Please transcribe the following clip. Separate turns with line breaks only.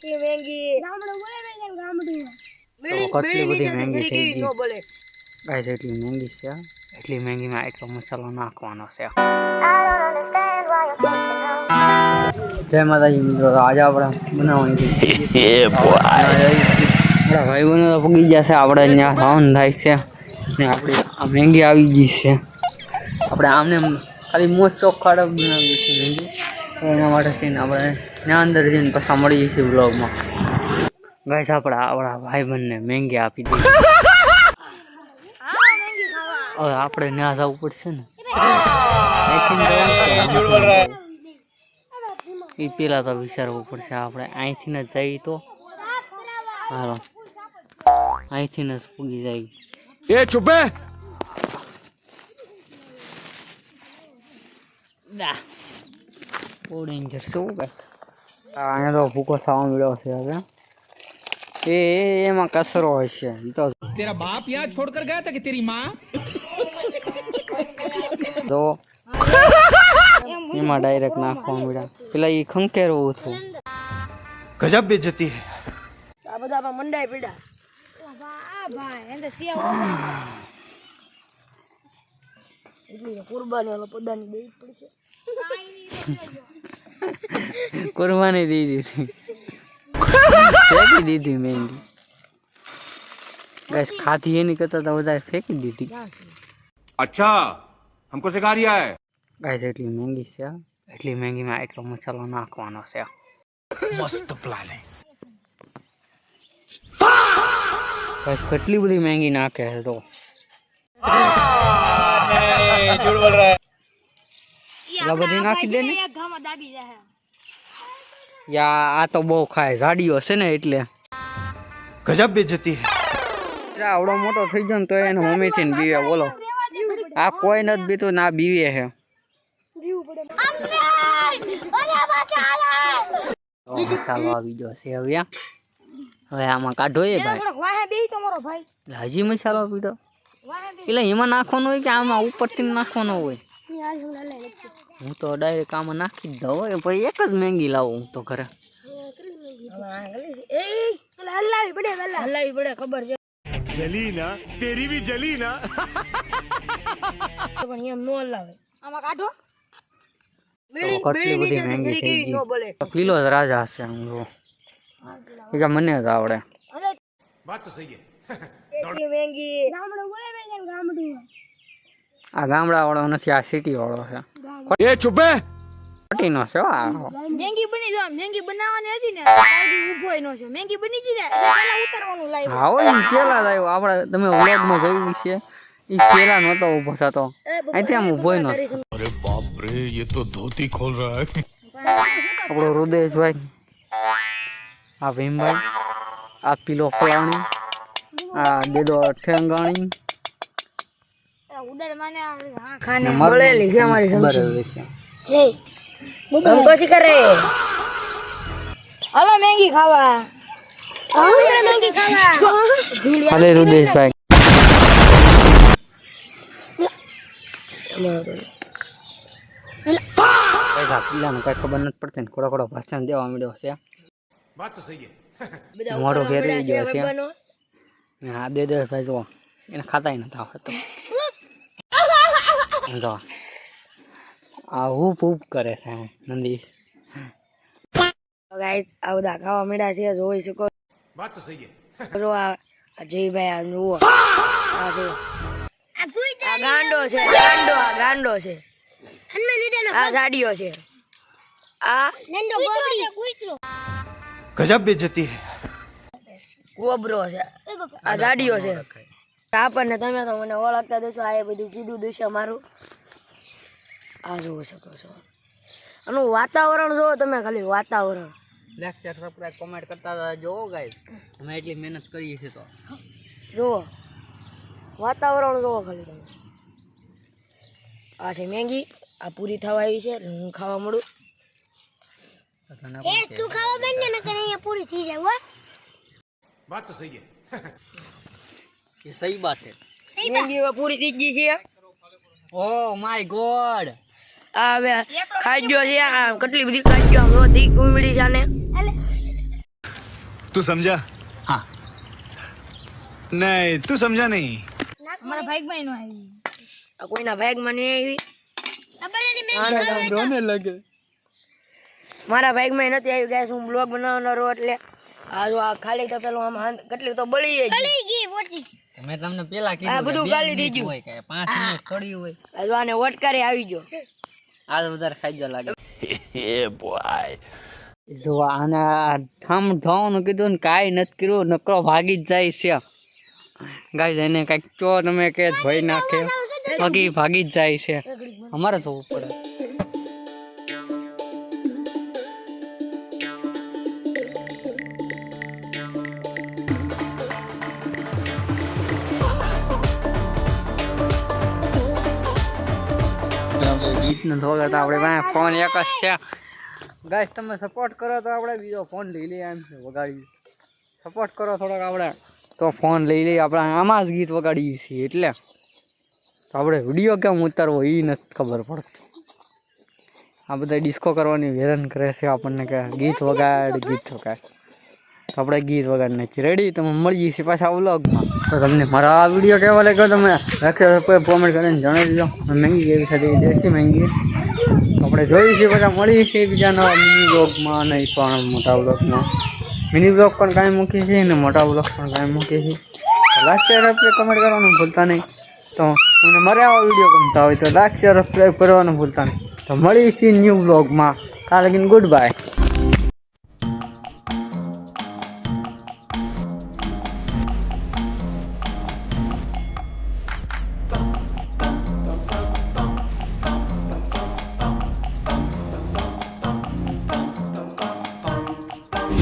દેશી મેંગી
ગામડું બોલે ને ગામડું
કેટલી બધી મેંગી થઈ ગઈ
નો બોલે
ગાઈસ એટલી મેંગી છે એટલી મેંગીમાં એટલો મસાલો નાખવાનો છે જય માતાજી મિત્રો આજે આપણે બનાવવાની આપણા ભાઈ બહેનો તો પગી ગયા છે આપણે અહીંયા ખાવાનું થાય છે ને આપણી આ મેંગી આવી ગઈ છે આપણે આમને ખાલી મોજ ચોક ખાડા બનાવીએ છીએ મેંગી તો એના માટે થઈને આપણે ત્યાં અંદર જઈને પાછા મળીએ છીએ બ્લોગમાં ગાઈસ આપણા ભાઈ બહેનને મેંગી આપી દીધી હવે આપણે ત્યાં જવું પડશે ને એ પેલા તો વિચારવું પડશે આપણે અહીંથી ને જઈએ તો હાલો અહીંથી ને પૂગી જાય
એ ચૂપે
બહુ ડેન્જર શું કઈ અહીંયા તો ભૂકો થવા મળ્યો છે હવે એમાં કચરો હોય છે તો
तेरा बाप यहाँ छोड़ कर गया था कि तेरी माँ
તો એમાં ડાયરેક્ટ નાખવા મળ્યા પેલા એ ખંકેરવું હતું
गजब बेइज्जती है
આ બધા આપણા મંડાઈ પીડા
ભાઈ એને સિયા
એટલી કુરબાની વાળો પદાની દેવી પડશે
કુરબાની દઈ દીધી ફેંકી દીધી મેંગી ગેસ ખાધી એની કરતા તો વધારે ફેંકી દીધી
अच्छा हमको सिखा रिया है
ગાઈસ એટલી મેંગી છે એટલી મેંગીમાં એટલો મસાલો નાખવાનો છે
मस्त प्लान है
ગાઈસ કેટલી બધી મેંગી નાખે છે તો
झूठ बोल रहा है
એટલા બધી નાખી દે ને
એક ગામમાં દાબી જાય
યા આ તો બહુ ખાય જાડીઓ છે ને એટલે
गजब बेइज्जती है
આવડો મોટો થઈ ગયો ને તો એને મમ્મીથી ને બીવે બોલો આ કોઈ નથી બીતું ના બીવે છે મસાલો આવી ગયો છે હવે આમાં કાઢો એ ભાઈ
વાહે બેહી તો મારો ભાઈ
એટલે હજી મસાલો પીધો
વાહે બેહી
એટલે એમાં નાખવાનો હોય કે આમાં ઉપરથી નાખવાનો હોય
આ હું લે લે
હું તો ડાયરેક્ટ આમાં નાખી જ દઉં પછી એક જ મેંગી લાવું હું તો ઘરે
હલાવી પડે વેલા
હલાવી પડે ખબર છે
जली ना तेरी भी जली ना
પણ એમ નો હલાવે
આમાં કાઢો
કેટલી બધી મેંગી થઈ ગઈ
નો બોલે
પીલો જ રાજા છે હું જો એ મને જ આવડે
बात तो सही है
દેશી મેંગી
ગામડું બોલે ને ગામડું
આ ગામડા વાળો નથી આ સિટી વાળો છે
ए चुपे
ખોટીનો છે હો આ
મેંગી બની જો મેંગી બનાવવાની હતી ને તારી ઊભો નો છે મેંગી બની ગઈ ને એટલે પેલા ઉતારવાનું લાવ્યો
હા હોય ઈ પેલા જ આવ્યો આપણે તમે વ્લોગમાં જોયું છે ઈ પેલા નહોતો ઊભો થતો અહીંથી આમ ઊભો નો
अरे बाप रे ये तो धोती खोल रहा है
આપણો હૃદયભાઈ આ ભીમભાઈ આ પીલો ફલાણી આ દેદો ઠેંગાણી
ઉડર માને
ખાને બોલેલી છે અમારી
ખબર
સમજી
હોય છે
છે
हम कोची करे
હલો મેંગી ખાવા આવું મેંગી ખાવા
હાલે હૃદયભાઈ પીલાનું કઈ ખબર નથી પડતી ને ખોડો ભાષણ દેવા મળ્યો છે
बात तो सही है
મોટો ફેરવી ગયો છે ને આ દેદભાઈ જો એને ખાતા નથી આવડતું જો આ હૂપ હૂપ કરે છે નંદીશ
ગાઈસ આ બધા ખાવા મળ્યા છે જોઈ શકો
बात तो सही है
જો આ જયભાઈ આ જુઓ આ જો આ ગાંડો છે ગાંડો છે
હનુમાન દીદાનો
આ સાડીઓ છે આ
નંદો ગોબડી કૂતરો
गजब बेइज्जती है
કોબરો છે આ સાડીઓ છે આપણને તમે તો મને ઓળખતા દેશો આ એ બધું કીધું દેશે મારું આ જોઈ શકો છો આનું વાતાવરણ જોવો તમે ખાલી વાતાવરણ
લેક્ચર સબસ્ક્રાઇબ કોમેન્ટ કરતા જોવો ગાઈસ અમે એટલી મહેનત કરીએ છીએ તો
જોવો વાતાવરણ જોવો ખાલી તમે આ છે મેંગી આ પૂરી થવા આવી છે એટલે હું ખાવા મળું
તું ખાવા બેન ને નકર અહીંયા પૂરી થઈ જાય હો
बात तो सही है
ये सही बात है
મેંગી હવે પૂરી થઈ ગઈ છે
ओह माय गॉड
આ હવે ખાજો છે આ કેટલી બધી ખાજો આમ તીખ ઉમડી છે આને
तू समझा हाँ नहीं तू समझा नहीं
અમારા ભાગમાં એનો આવી
આ કોઈના ભાગમાં નહીં આવી.
રોને લાગે.
મારા ભાગમાં નથી આવી ગાઈસ. હું બ્લોગ બનાવવાનો રહું એટલે આ જો આ ખાલી તો પેલું આમ કેટલી તો બળી જ
ગઈ મોટી
મેં તમને પેલા
આ
કીધું
બધું ગાલી દીધું
હોય કે 5 મિનિટ થોડી હોય.
આ જો આને વટકારે આવી ગયો.
આ તો વધારે ખાઈ જ લાગે. જો આના ઠામ થવાનું કીધું ને કાંઈ નથી કર્યું, નકરો ભાગી જ જાય છે ગાઈસ. એને કાંઈક ચો તમે કે ધોઈ નાખે બાકી ભાગી જ જાય છે. અમારે થવું પડે. ગીતને ધોગા તો આપણે પાસે ફોન એક જ છે ગાઈસ. તમે સપોર્ટ કરો તો આપણે બીજો ફોન લઈ લઈએ. એમ છે વગાડી સપોર્ટ કરો થોડોક આપણે તો ફોન લઈ લઈએ. આપણે આમાં જ ગીત વગાડીએ છીએ એટલે તો આપણે વિડીયો કેમ ઉતારવો એ નથી ખબર પડતી. આ બધા ડિસ્કો કરવાની હેરાન કરે છે આપણને કે ગીત વગાડ ગીત વગાડ. તો આપણે ગીત વગાડી નાખીએ. રેડી? તમે મળીએ છીએ પાછા વ્લોગમાં. તો તમને મારા આ વિડીયો કેવો લાગ્યો તમે કોમેન્ટ કરીને જણાવી દો. મહેંગી કેવી થતી દેશી મહેંગી આપણે જોઈએ છીએ. પાછા મળીએ છીએ બીજાના મિની બ્લોગમાં નહીં પણ મોટા બ્લોગમાં. મિની બ્લોગ પણ કાંઈ મૂકીએ છીએ ને મોટા બ્લોગ પણ કાંઈ મૂકીએ છીએ. લાઈક શેર સબસ્ક્રાઈબ કમેન્ટ કરવાનું ભૂલતા નહીં. તો તમને મારે આવા વિડીયો ગમતા હોય તો લાઈક શેર સબસ્ક્રાઈબ કરવાનું ભૂલતા નહીં. તો મળીએ છીએ ન્યૂ બ્લોગમાં. કાલે ગુડ બાય.